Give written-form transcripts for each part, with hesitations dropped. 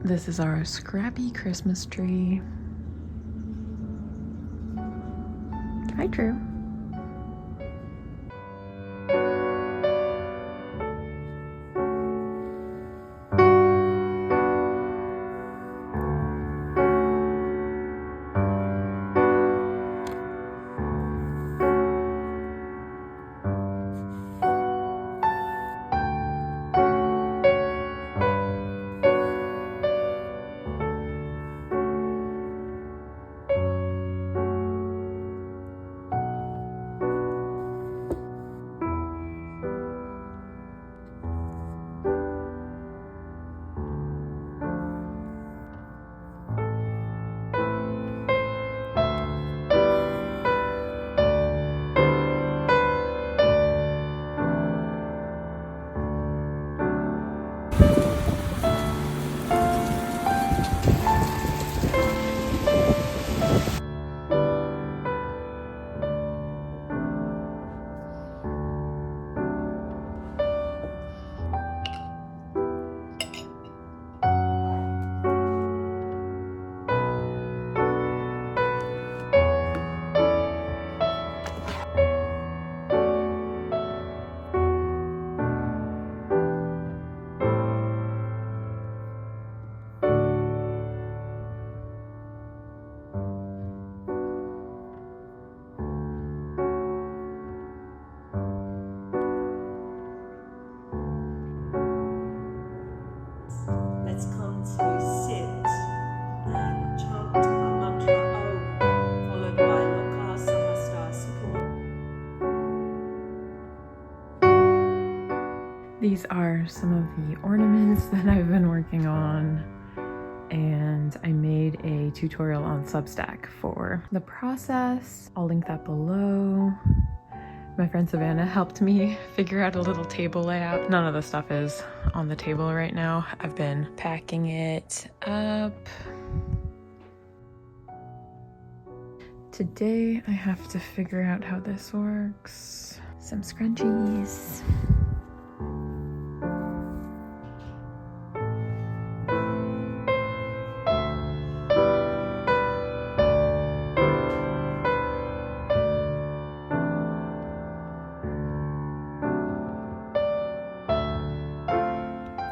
This is our scrappy Christmas tree. Hi, Drew. Let's come to sit and chant a mantra Om, followed by Loka Samasta Sukhina. These are some of the ornaments that I've been working on, and I made a tutorial on Substack for the process. I'll link that below. My friend Savannah helped me figure out a little table layout. None of the stuff is on the table right now. I've been packing it up. Today I have to figure out how this works. Some scrunchies.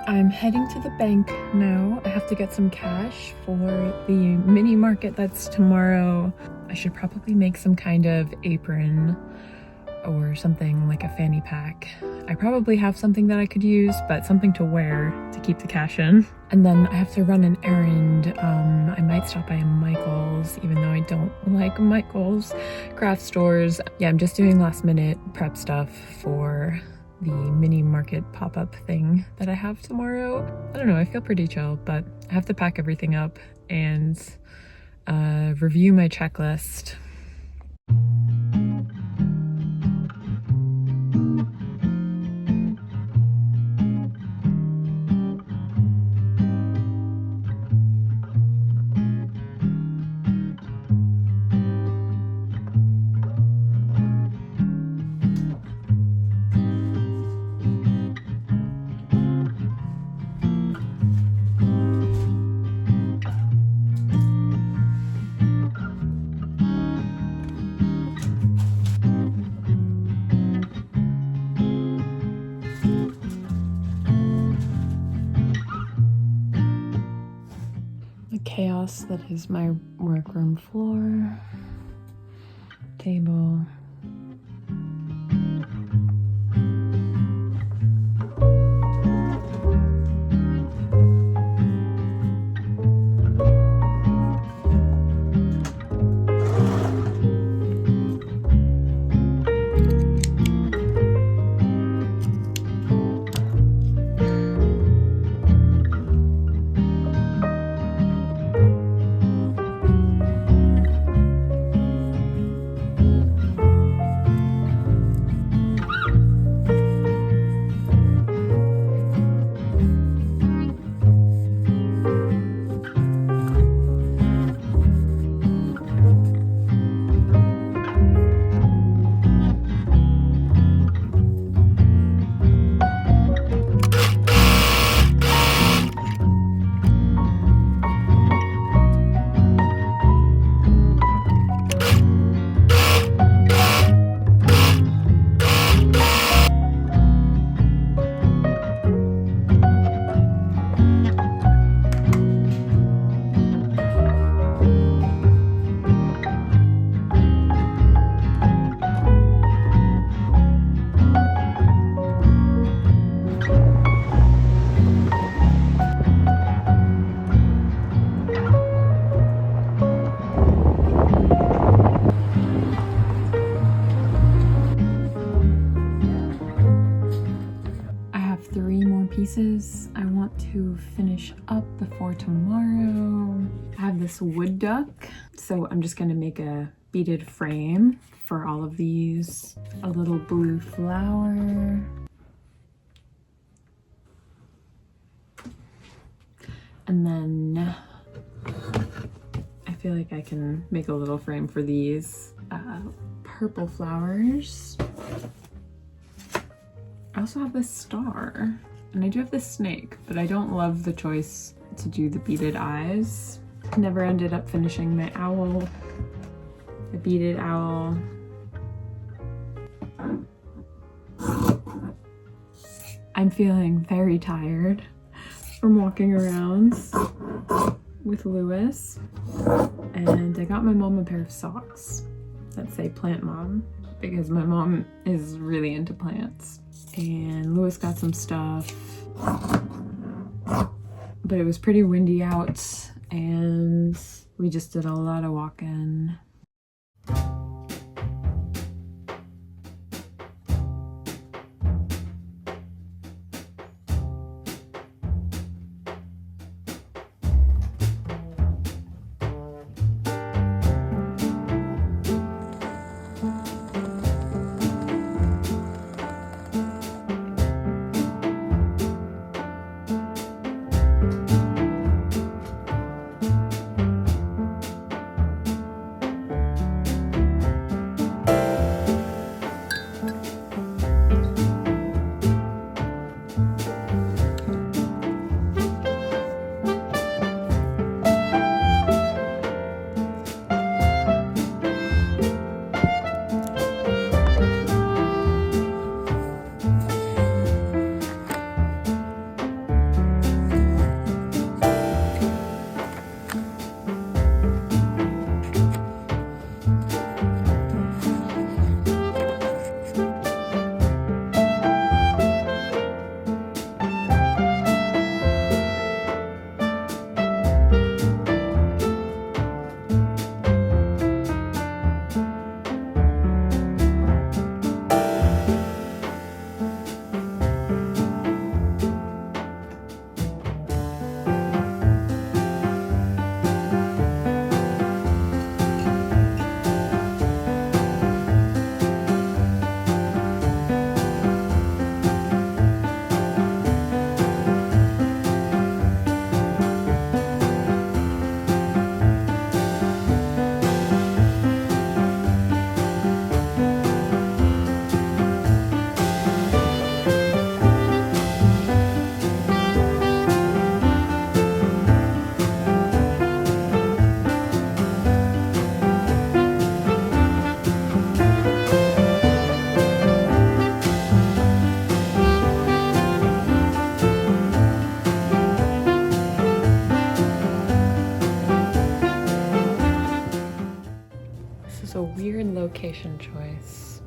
I'm heading to the bank now. I have to get some cash for the mini market that's tomorrow. I should probably make some kind of apron or something like a fanny pack. I probably have something that I could use, but something to wear to keep the cash in. And then I have to run an errand. I might stop by a Michael's, even though I don't like Michael's craft stores. Yeah, I'm just doing last minute prep stuff for the mini market pop-up thing that I have tomorrow. I don't know, I feel pretty chill, but I have to pack everything up and review my checklist. Chaos that is my workroom floor, table. pieces I want to finish up before tomorrow. I have this wood duck, so I'm just gonna make a beaded frame for all of these. A little blue flower. And then I feel like I can make a little frame for these purple flowers. I also have this star, and I do have this snake, but I don't love the choice to do the beaded eyes. Never ended up finishing my owl, the beaded owl. I'm feeling very tired from walking around with Lewis, and I got my mom a pair of socks that say Plant Mom because my mom is really into plants. And Lewis got some stuff, but it was pretty windy out and we just did a lot of walking. A weird location choice.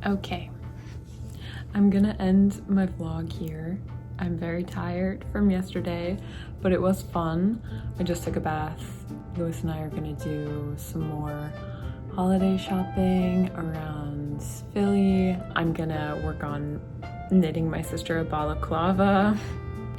Okay, I'm gonna end my vlog here. I'm very tired from yesterday, but it was fun. I just took a bath. Lewis and I are gonna do some more holiday shopping around Philly. I'm gonna work on knitting my sister a balaclava,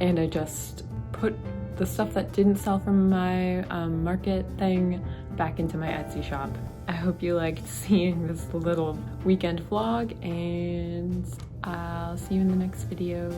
and I just put the stuff that didn't sell from my market thing back into my Etsy shop. I hope you liked seeing this little weekend vlog, and I'll see you in the next video.